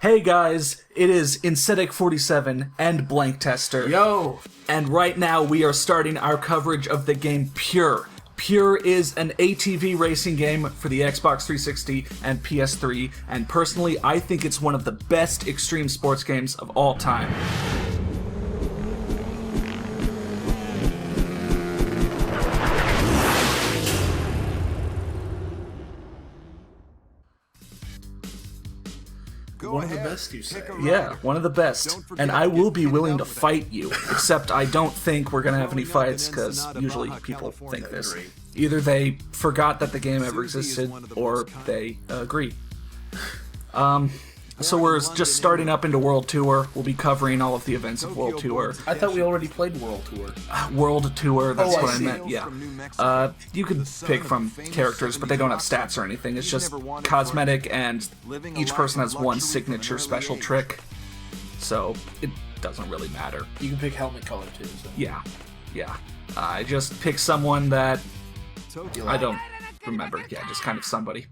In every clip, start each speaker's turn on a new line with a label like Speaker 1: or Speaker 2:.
Speaker 1: Hey guys, it is Insedic47 and Blank Tester.
Speaker 2: Yo!
Speaker 1: And right now we are starting our coverage of the game Pure. Pure is an ATV racing game for the Xbox 360 and PS3, and personally I think it's one of the best extreme sports games of all time.
Speaker 2: One of the best, you say?
Speaker 1: Yeah, one of the best. And I will be willing to fight you, except I don't think we're going to have any fights, because usually people think this. Either they forgot that the game ever existed, or they agree. So we're just starting up into World Tour. We'll be covering all of the events of World Tour.
Speaker 2: I thought we already played World Tour.
Speaker 1: World Tour, that's what I
Speaker 2: see.
Speaker 1: meant, yeah. You can pick from characters, but they don't have stats or anything. It's just cosmetic, and each person has one signature special trick. So it doesn't really matter.
Speaker 2: You can pick helmet color too. So.
Speaker 1: Yeah. I just pick someone that I don't remember. Yeah, just kind of somebody.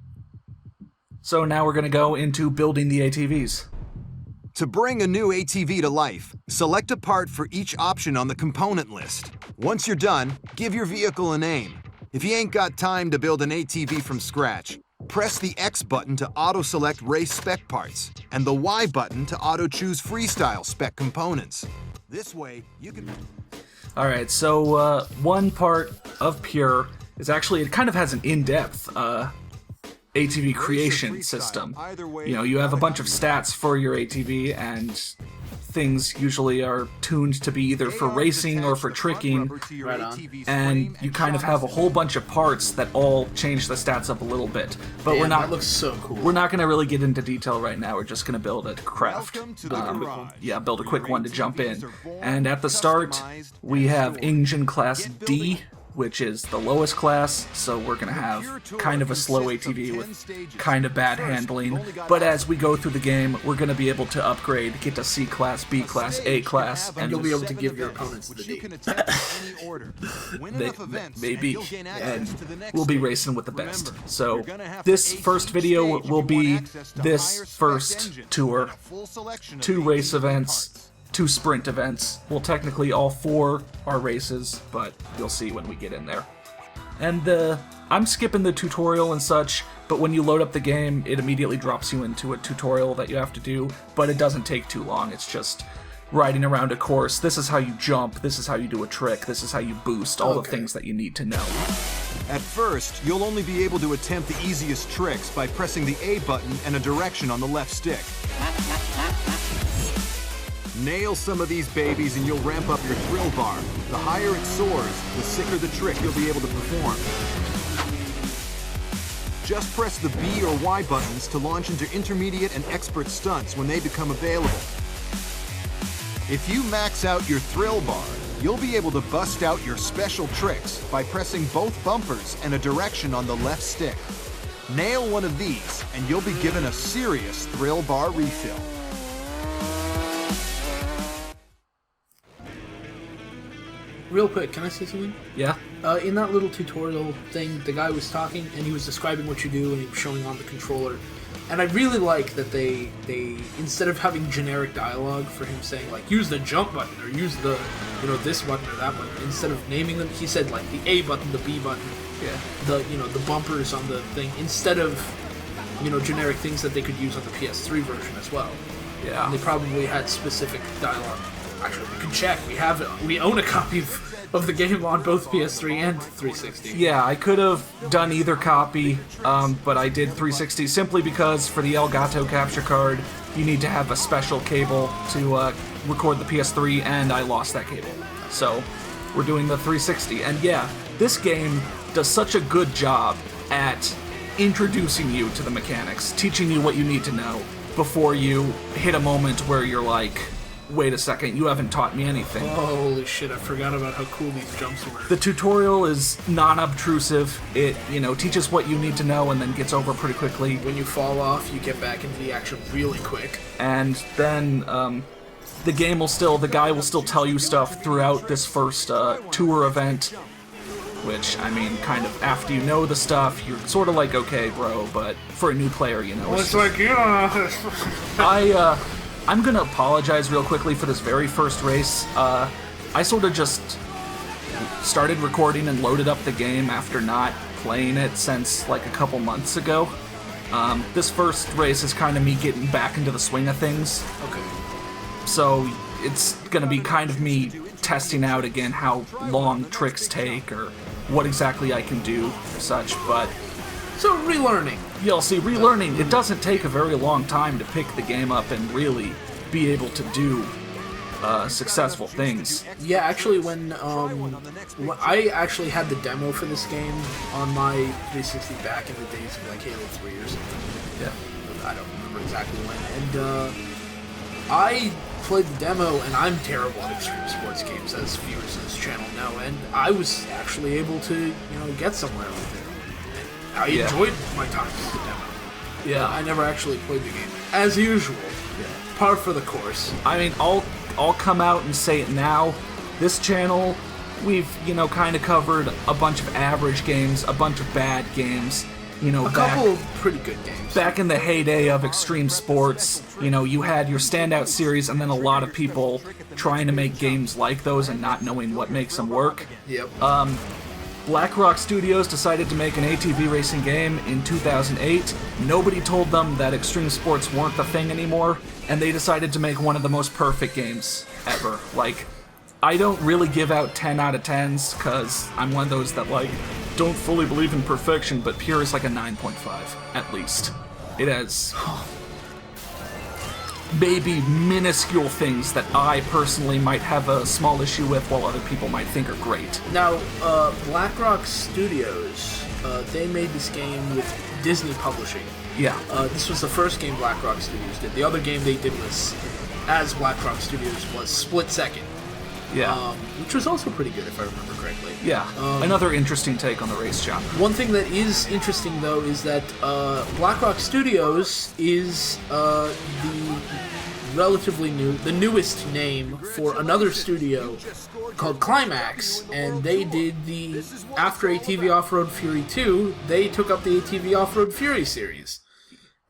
Speaker 1: So now we're going to go into building the ATVs.
Speaker 3: To bring a new ATV to life, select a part for each option on the component list. Once you're done, give your vehicle a name. If you ain't got time to build an ATV from scratch, press the X button to auto-select race spec parts, and the Y button to auto-choose Freestyle spec components. This way, you can...
Speaker 1: Alright, so one part of Pure is actually, it kind of has an in-depth ATV creation system. You know, you have a bunch of stats for your ATV, and things usually are tuned to be either for racing or for tricking, and you kind of have a whole bunch of parts that all change the stats up a little bit. But
Speaker 2: Damn,
Speaker 1: we're not.
Speaker 2: That looks so cool.
Speaker 1: We're not going to really get into detail right now. We're just going to build a craft. Build a quick one to jump in. And at the start, we have Engine Class D, which is the lowest class, so we're going to have kind of a slow ATV with kind of bad handling. But as we go through the game, we're going to be able to upgrade, get to C class, B class, A class,
Speaker 2: and you'll be able to give your opponents the D.
Speaker 1: Maybe, and we'll be racing with the best. So this first video will be this first tour. 2 race events. 2 sprint events. Well, technically all 4 are races, but you'll see when we get in there. And I'm skipping the tutorial and such, but when you load up the game, it immediately drops you into a tutorial that you have to do, but it doesn't take too long. It's just riding around a course. This is how you jump, this is how you do a trick, this is how you boost, all the things that you need to know.
Speaker 3: At first, you'll only be able to attempt the easiest tricks by pressing the A button and a direction on the left stick. Nail some of these babies and you'll ramp up your thrill bar. The higher it soars, the sicker the trick you'll be able to perform. Just press the B or Y buttons to launch into intermediate and expert stunts when they become available. If you max out your thrill bar, you'll be able to bust out your special tricks by pressing both bumpers and a direction on the left stick. Nail one of these and you'll be given a serious thrill bar refill.
Speaker 2: Real quick, can I say something?
Speaker 1: Yeah?
Speaker 2: In that little tutorial thing, the guy was talking, and he was describing what you do, and he was showing on the controller. And I really like that they instead of having generic dialogue for him saying, like, use the jump button, or use the, this button or that button, instead of naming them, he said, like, the A button, the B button, the bumpers on the thing, instead of, generic things that they could use on the PS3 version as well.
Speaker 1: Yeah.
Speaker 2: And they probably had specific dialogue. Actually, we can check. We own a copy of the game on both PS3 and 360.
Speaker 1: Yeah, I could have done either copy, but I did 360 simply because for the Elgato capture card, you need to have a special cable to record the PS3, and I lost that cable. So we're doing the 360. And yeah, this game does such a good job at introducing you to the mechanics, teaching you what you need to know before you hit a moment where you're like, wait a second, you haven't taught me anything.
Speaker 2: Holy shit, I forgot about how cool these jumps were.
Speaker 1: The tutorial is non-obtrusive. It, teaches what you need to know and then gets over pretty quickly.
Speaker 2: When you fall off, you get back into the action really quick.
Speaker 1: And then, the guy will still tell you stuff throughout this first tour event. which, I mean, kind of after you know the stuff, you're sort of like, okay, bro, but for a new player, you know.
Speaker 2: It's like, yeah.
Speaker 1: I'm gonna apologize real quickly for this very first race. I sort of just started recording and loaded up the game after not playing it since like a couple months ago. This first race is kind of me getting back into the swing of things.
Speaker 2: Okay.
Speaker 1: So it's gonna be kind of me testing out again how long tricks take or what exactly I can do or such, but...
Speaker 2: So, relearning.
Speaker 1: You'll see, relearning, it doesn't take a very long time to pick the game up and really be able to do successful things.
Speaker 2: Yeah, actually, when I actually had the demo for this game on my 360 back in the days of like Halo 3 or something.
Speaker 1: Yeah.
Speaker 2: I don't remember exactly when. And I played the demo, and I'm terrible at extreme sports games, as viewers of this channel know, and I was actually able to, get somewhere with it. And I enjoyed my time with the demo.
Speaker 1: Yeah.
Speaker 2: I never actually played the game. As usual.
Speaker 1: Yeah.
Speaker 2: Par for the course.
Speaker 1: I mean, I'll come out and say it now. This channel, we've, kind of covered a bunch of average games, a bunch of bad games.
Speaker 2: A couple of pretty good games.
Speaker 1: Back in the heyday of extreme sports, you had your standout series and then a lot of people trying to make games like those and not knowing what makes them work.
Speaker 2: Yep.
Speaker 1: BlackRock Studios decided to make an ATV racing game in 2008. Nobody told them that extreme sports weren't the thing anymore, and they decided to make one of the most perfect games ever. Like, I don't really give out 10 out of 10s, because I'm one of those that, don't fully believe in perfection, but Pure is like a 9.5, at least. It has maybe minuscule things that I personally might have a small issue with, while other people might think are great.
Speaker 2: Now, BlackRock Studios, they made this game with Disney Publishing.
Speaker 1: Yeah.
Speaker 2: This was the first game BlackRock Studios did. The other game they did was, as BlackRock Studios, was Split Second.
Speaker 1: Yeah.
Speaker 2: Which was also pretty good, if I remember correctly.
Speaker 1: Yeah. Another interesting take on the race genre.
Speaker 2: One thing that is interesting, though, is that BlackRock Studios is the relatively the newest name for another studio called Climax, and they did after ATV Off-Road Fury 2, they took up the ATV Off-Road Fury series.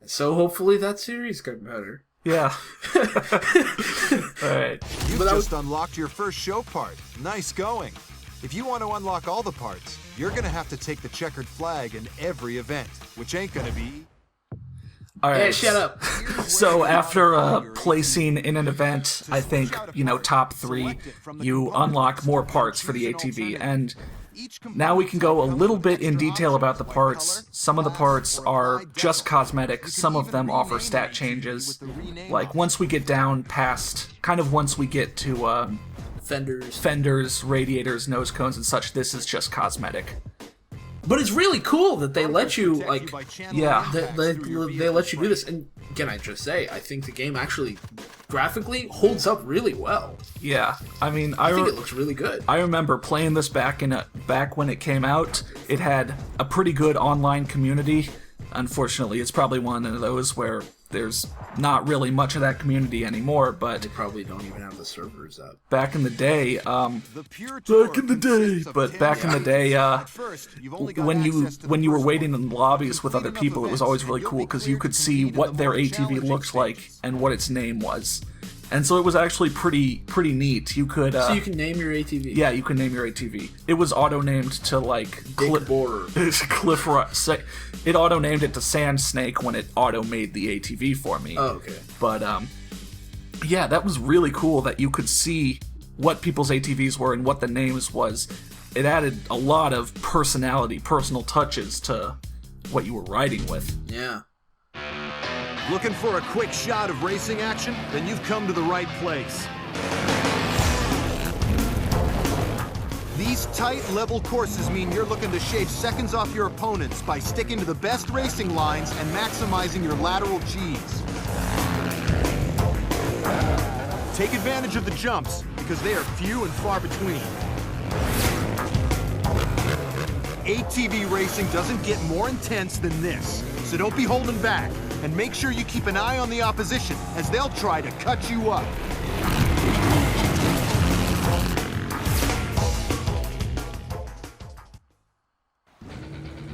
Speaker 2: So hopefully that series got better.
Speaker 1: Yeah. Alright.
Speaker 3: You've just unlocked your first show part. Nice going. If you want to unlock all the parts, you're going to have to take the checkered flag in every event, which ain't going to be...
Speaker 1: Alright.
Speaker 2: Hey, shut up.
Speaker 1: So after placing in an event, I think, top 3, you unlock more parts for the ATV, and now we can go a little bit in detail about the parts. Some of the parts are just cosmetic, some of them offer stat changes. Like, once we get down past, once we get to fenders, radiators, nose cones and such, this is just cosmetic.
Speaker 2: But it's really cool that they let you,
Speaker 1: yeah.
Speaker 2: They let you do this. And can I just say, I think the game actually, graphically, holds up really well.
Speaker 1: Yeah, I mean,
Speaker 2: I think it looks really good.
Speaker 1: I remember playing this back when it came out. It had a pretty good online community. Unfortunately, it's probably one of those where there's not really much of that community anymore, but...
Speaker 2: They probably don't even have the servers up.
Speaker 1: Back in the day, when you were waiting in lobbies with other people, it was always really cool, because you could see what their ATV looked like and what its name was. And so it was actually pretty neat. You could
Speaker 2: so you can name your ATV.
Speaker 1: Yeah, you can name your ATV. It was auto-named to
Speaker 2: Dick Borer.
Speaker 1: Cliff Ross. It auto-named it to Sand Snake when it auto-made the ATV for me.
Speaker 2: Oh, okay.
Speaker 1: But yeah, that was really cool that you could see what people's ATVs were and what the names was. It added a lot of personal touches to what you were riding with.
Speaker 2: Yeah.
Speaker 3: Looking for a quick shot of racing action? Then you've come to the right place. These tight, level courses mean you're looking to shave seconds off your opponents by sticking to the best racing lines and maximizing your lateral Gs. Take advantage of the jumps, because they are few and far between. ATV racing doesn't get more intense than this, so don't be holding back. And make sure you keep an eye on the opposition, as they'll try to cut you up.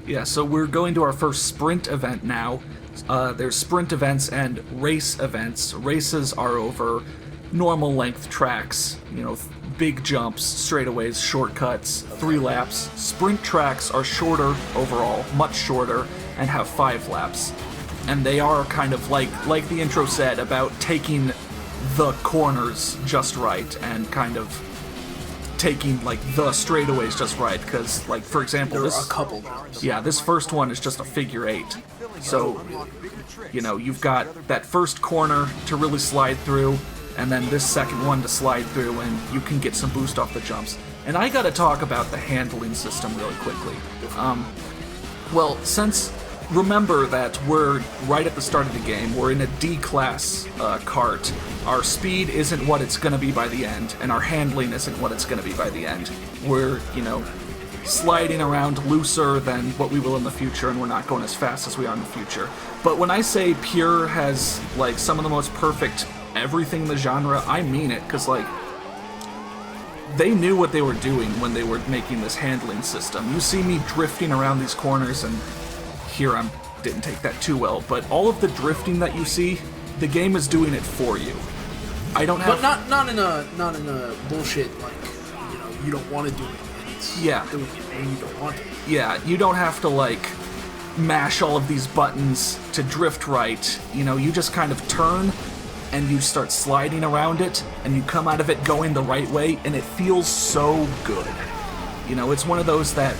Speaker 1: Yeah, so we're going to our first sprint event now. There's sprint events and race events. Races are over normal length tracks, you know, big jumps, straightaways, shortcuts, 3 laps. Sprint tracks are shorter overall, much shorter, and have 5 laps. And they are kind of like the intro said, about taking the corners just right and kind of taking like the straightaways just right, because like for example
Speaker 2: There are a couple ones.
Speaker 1: yeah, this first one is just a figure 8. So, you know, you've got that first corner to really slide through, and then this second one to slide through, and you can get some boost off the jumps. And I gotta talk about the handling system really quickly. Well, remember that we're right at the start of the game, we're in a D-class cart. Our speed isn't what it's gonna be by the end, and our handling isn't what it's gonna be by the end. We're, you know, sliding around looser than what we will in the future, and we're not going as fast as we are in the future. But when I say Pure has, like, some of the most perfect everything in the genre, I mean it, because, like, they knew what they were doing when they were making this handling system. You see me drifting around these corners, and here I didn't take that too well, but all of the drifting that you see, the game is doing it for you. I don't have...
Speaker 2: But not in a bullshit, like, you know, you don't want to do it.
Speaker 1: Yeah.
Speaker 2: Doing it when you don't want to.
Speaker 1: Yeah, you don't have to, like, mash all of these buttons to drift right. You know, you just kind of turn, and you start sliding around it, and you come out of it going the right way, and it feels so good. You know, it's one of those that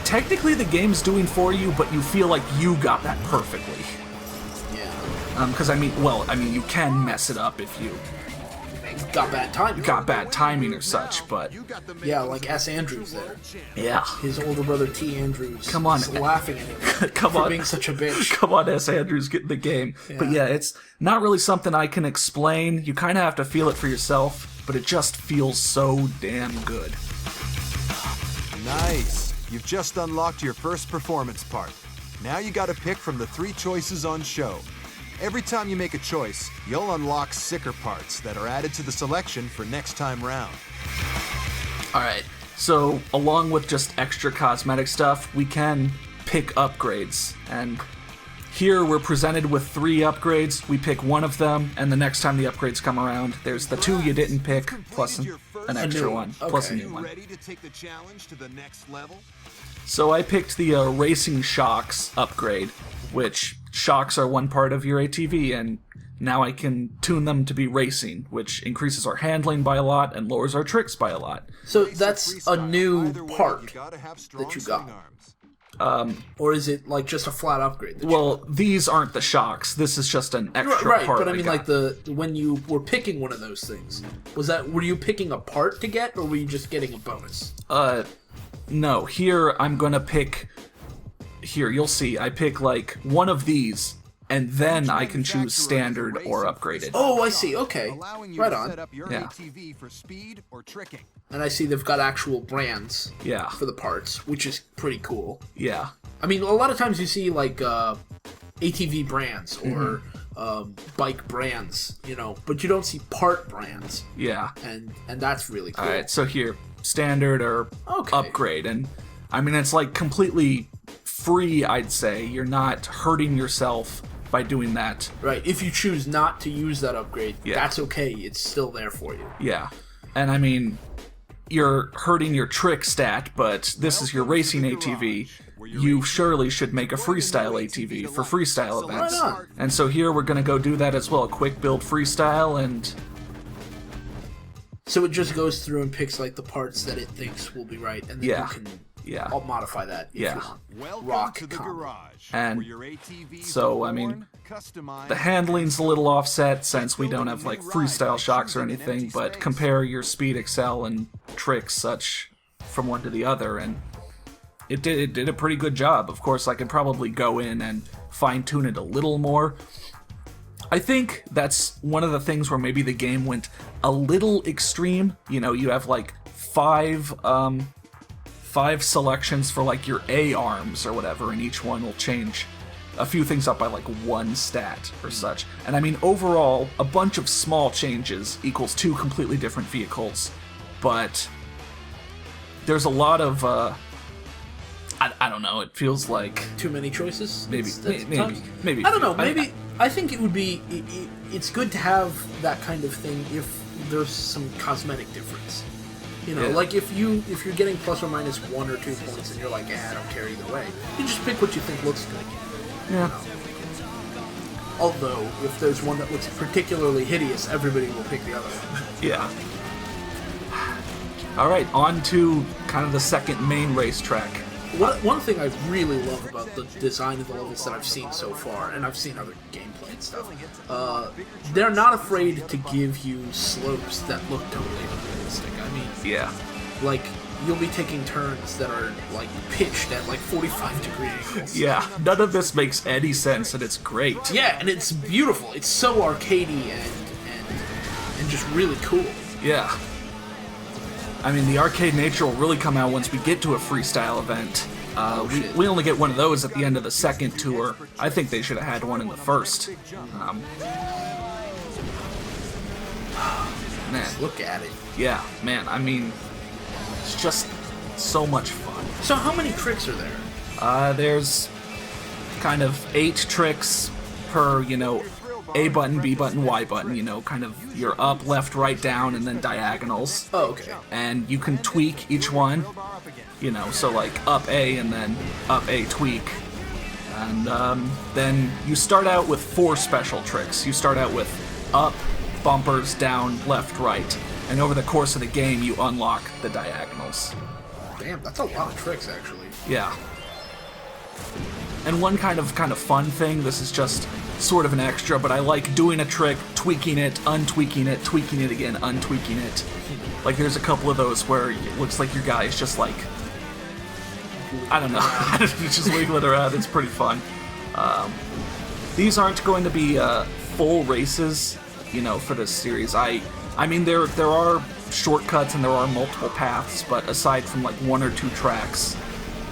Speaker 1: technically the game's doing for you, but you feel like you got that perfectly.
Speaker 2: Yeah.
Speaker 1: Because, I mean, you can mess it up if you
Speaker 2: got bad timing.
Speaker 1: Got bad timing or such, but...
Speaker 2: Yeah, like S. Andrews there.
Speaker 1: Yeah.
Speaker 2: His older brother T. Andrews.
Speaker 1: Come on.
Speaker 2: is laughing at him for being such a bitch.
Speaker 1: Come on, S. Andrews, get in the game.
Speaker 2: Yeah.
Speaker 1: But yeah, it's not really something I can explain. You kind of have to feel it for yourself, but it just feels so damn good.
Speaker 3: Nice. You've just unlocked your first performance part. Now you gotta pick from the 3 choices on show. Every time you make a choice, you'll unlock sicker parts that are added to the selection for next time round.
Speaker 1: Alright, so along with just extra cosmetic stuff, we can pick upgrades. And here we're presented with 3 upgrades. We pick one of them, and the next time the upgrades come around, there's the 2 you didn't pick, plus an extra one, plus a new one.
Speaker 3: Ready to take the challenge to the next level?
Speaker 1: So I picked the Racing Shocks upgrade, which shocks are one part of your ATV, and now I can tune them to be racing, which increases our handling by a lot and lowers our tricks by a lot.
Speaker 2: So that's a new part that you got. Or is it like just a flat upgrade?
Speaker 1: Well, these aren't the shocks. This is just an extra
Speaker 2: right,
Speaker 1: part.
Speaker 2: But I mean, like when you were picking one of those things, were you picking a part to get, or were you just getting a bonus?
Speaker 1: No. Here I'm gonna pick. Here you'll see. I pick like one of these, and then I can choose standard or upgraded.
Speaker 2: Oh, I see. Okay, right on.
Speaker 1: Yeah.
Speaker 2: And I see they've got actual brands.
Speaker 1: Yeah.
Speaker 2: For the parts, which is pretty cool.
Speaker 1: Yeah.
Speaker 2: I mean, a lot of times you see like ATV brands or bike brands, you know, but you don't see part brands.
Speaker 1: Yeah.
Speaker 2: And that's really cool.
Speaker 1: All right. So here, standard or upgrade, and I mean it's like completely free. I'd say you're not hurting yourself by doing that.
Speaker 2: Right. If you choose not to use that upgrade, that's okay. It's still there for you.
Speaker 1: Yeah. And I mean, you're hurting your trick stat, but this is your racing ATV. You surely should make a freestyle ATV for freestyle events.
Speaker 2: Right on.
Speaker 1: And so here we're going to go do that as well. A quick build freestyle, and
Speaker 2: so it just goes through and picks like the parts that it thinks will be right, and then you can I'll modify that if you want. Rock to the garage.
Speaker 1: And so, I mean, the handling's a little offset since we don't have like freestyle shocks or anything, but compare your speed, excel, and tricks such from one to the other, and it did a pretty good job. Of course, I could probably go in and fine-tune it a little more. I think that's one of the things where maybe the game went a little extreme. You know, you have like five selections for like your A arms or whatever, and each one will change a few things up by like 1 stat or such. And I mean, overall, a bunch of small changes equals 2 completely different vehicles, but there's a lot of I don't know. It feels like
Speaker 2: too many choices.
Speaker 1: Maybe.
Speaker 2: I don't know. Maybe I think it would be. It's good to have that kind of thing if there's some cosmetic difference. You know, like if you're getting plus or minus 1 or 2 points and you're like, I don't care either way. You just pick what you think looks good.
Speaker 1: Yeah.
Speaker 2: You know? Although, if there's one that looks particularly hideous, everybody will pick the other one.
Speaker 1: Yeah. All right, on to kind of the second main racetrack.
Speaker 2: One thing I really love about the design of the levels that I've seen so far, and I've seen other gameplay and stuff, they're not afraid to give you slopes that look totally unrealistic. I mean,
Speaker 1: yeah,
Speaker 2: like, you'll be taking turns that are, like, pitched at, like, 45-degree angles.
Speaker 1: Yeah, none of this makes any sense, and it's great.
Speaker 2: Yeah, and it's beautiful. It's so arcadey and just really cool.
Speaker 1: Yeah. I mean, the arcade nature will really come out once we get to a freestyle event. We only get one of those at the end of the second tour. I think they should have had one in the first. Man,
Speaker 2: look at it.
Speaker 1: Yeah, man, I mean, it's just so much fun.
Speaker 2: So how many tricks are there?
Speaker 1: There's kind of 8 tricks per, you know, A button, B button, Y button, you know, kind of your up, left, right, down, and then diagonals.
Speaker 2: Oh, okay.
Speaker 1: And you can tweak each one, you know, so like up A and then up A tweak. And then you start out with 4 special tricks. You start out with up, bumpers, down, left, right. And over the course of the game, you unlock the diagonals.
Speaker 2: Damn, that's a lot of tricks, actually.
Speaker 1: Yeah. And one kind of fun thing, this is just sort of an extra, but I like doing a trick, tweaking it, untweaking it, tweaking it again, untweaking it. Like, there's a couple of those where it looks like your guy is just like, I don't know, just wiggling around. It's pretty fun. These aren't going to be full races, you know, for this series. I mean, there are shortcuts and there are multiple paths, but aside from like 1 or 2 tracks,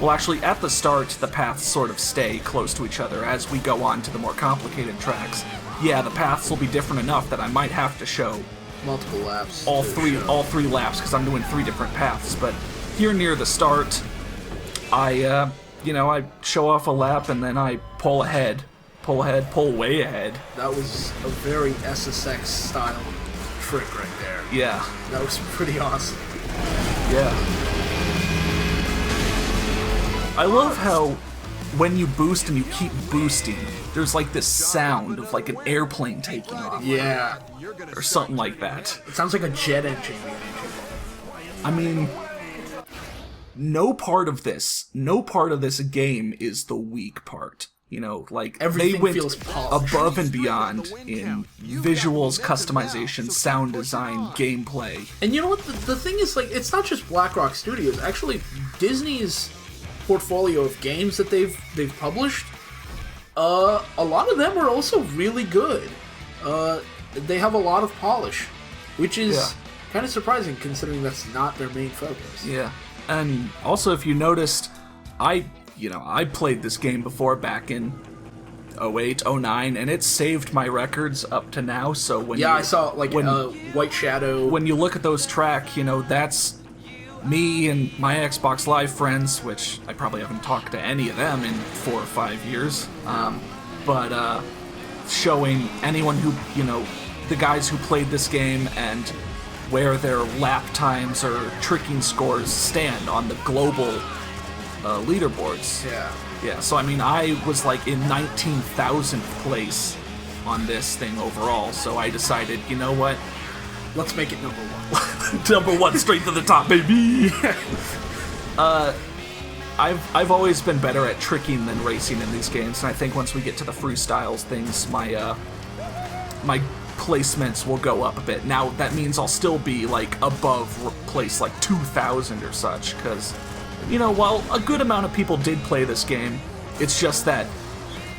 Speaker 1: well, actually, at the start, the paths sort of stay close to each other. As we go on to the more complicated tracks, yeah, the paths will be different enough that I might have to show
Speaker 2: multiple laps.
Speaker 1: All three laps, because I'm doing 3 different paths. But here near the start, I show off a lap and then I pull ahead, pull way ahead.
Speaker 2: That was a very SSX style trick right there.
Speaker 1: Yeah.
Speaker 2: That was pretty awesome.
Speaker 1: Yeah. I love how when you boost and you keep boosting, there's like this sound of like an airplane taking off.
Speaker 2: Yeah.
Speaker 1: Or something like that.
Speaker 2: It sounds like a jet engine.
Speaker 1: I mean, no part of this game is the weak part. You know, like,
Speaker 2: everything
Speaker 1: they went
Speaker 2: feels polished.
Speaker 1: Above and beyond in visuals, customization, sound design, gameplay.
Speaker 2: And you know what? The thing is, like, it's not just BlackRock Studios. Actually, Disney's portfolio of games that they've published, a lot of them are also really good. They have a lot of polish, which is kind of surprising considering that's not their main focus.
Speaker 1: Yeah, and also if you noticed, I played this game before back in 08, 09, and it saved my records up to now. So when
Speaker 2: I saw like White Shadow.
Speaker 1: When you look at those tracks, you know, that's me and my Xbox Live friends, which I probably haven't talked to any of them in 4 or 5 years, but showing anyone who, you know, the guys who played this game and where their lap times or tricking scores stand on the global leaderboards. Yeah, so I mean, I was like in 19,000th place on this thing overall, so I decided, you know what?
Speaker 2: Let's make it number 1.
Speaker 1: Number 1, straight to the top, baby! I've always been better at tricking than racing in these games, and I think once we get to the freestyles things, my placements will go up a bit. Now, that means I'll still be, like, above place, like, 2,000 or such, because, you know, while a good amount of people did play this game, it's just that,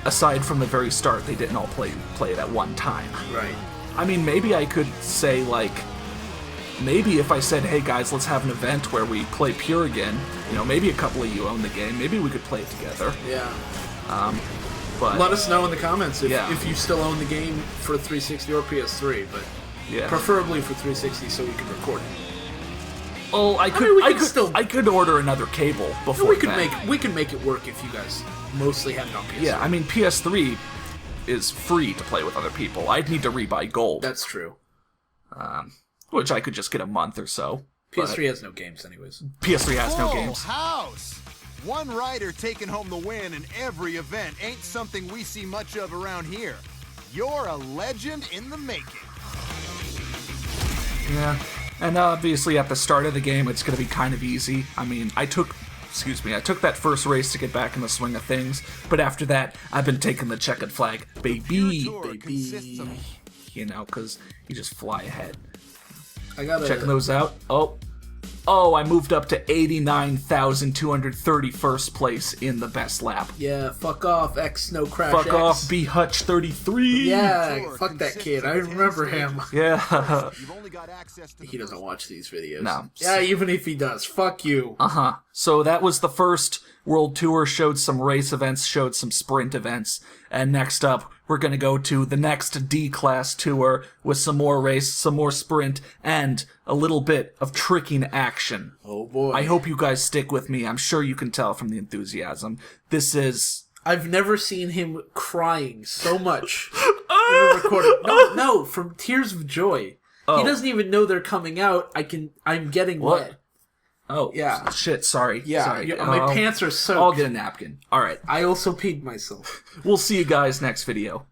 Speaker 1: aside from the very start, they didn't all play it at one time.
Speaker 2: Right.
Speaker 1: I mean, maybe I could say, like, maybe if I said, hey guys, let's have an event where we play Pure again, you know, maybe a couple of you own the game, maybe we could play it together.
Speaker 2: Yeah.
Speaker 1: But
Speaker 2: let us know in the comments if you still own the game for 360 or PS3, but preferably for 360 so we can record it.
Speaker 1: Oh, I could order another cable before
Speaker 2: we can make it work if you guys mostly have it on PS3.
Speaker 1: Yeah, I mean PS3 is free to play with other people. I'd need to rebuy gold.
Speaker 2: That's true.
Speaker 1: Which I could just get a month or so.
Speaker 2: PS3 has no games anyways.
Speaker 1: PS3 has no games.
Speaker 3: House! One rider taking home the win in every event ain't something we see much of around here. You're a legend in the making.
Speaker 1: Yeah, and obviously at the start of the game, it's going to be kind of easy. I mean, I took that first race to get back in the swing of things, but after that, I've been taking the checkered flag, baby. You know, because you just fly ahead. Checking those out. Oh, I moved up to 89,231st place in the best lap.
Speaker 2: Yeah, fuck off, X No Crash
Speaker 1: Fuck
Speaker 2: X.
Speaker 1: off, B Hutch 33.
Speaker 2: Yeah, fuck that kid. I remember him.
Speaker 1: Yeah.
Speaker 2: He doesn't watch these videos.
Speaker 1: No.
Speaker 2: Yeah, even if he does, fuck you.
Speaker 1: So that was the first World Tour, showed some race events, showed some sprint events, and next up, we're going to go to the next D-Class Tour with some more race, some more sprint, and a little bit of tricking action.
Speaker 2: Oh boy.
Speaker 1: I hope you guys stick with me. I'm sure you can tell from the enthusiasm. This is...
Speaker 2: I've never seen him crying so much in a recording. No, from tears of joy. Oh. He doesn't even know they're coming out. I'm getting wet.
Speaker 1: Oh,
Speaker 2: yeah.
Speaker 1: Shit, sorry.
Speaker 2: Yeah,
Speaker 1: sorry.
Speaker 2: My pants are soaked.
Speaker 1: I'll get a napkin. All right.
Speaker 2: I also peed myself.
Speaker 1: We'll see you guys next video.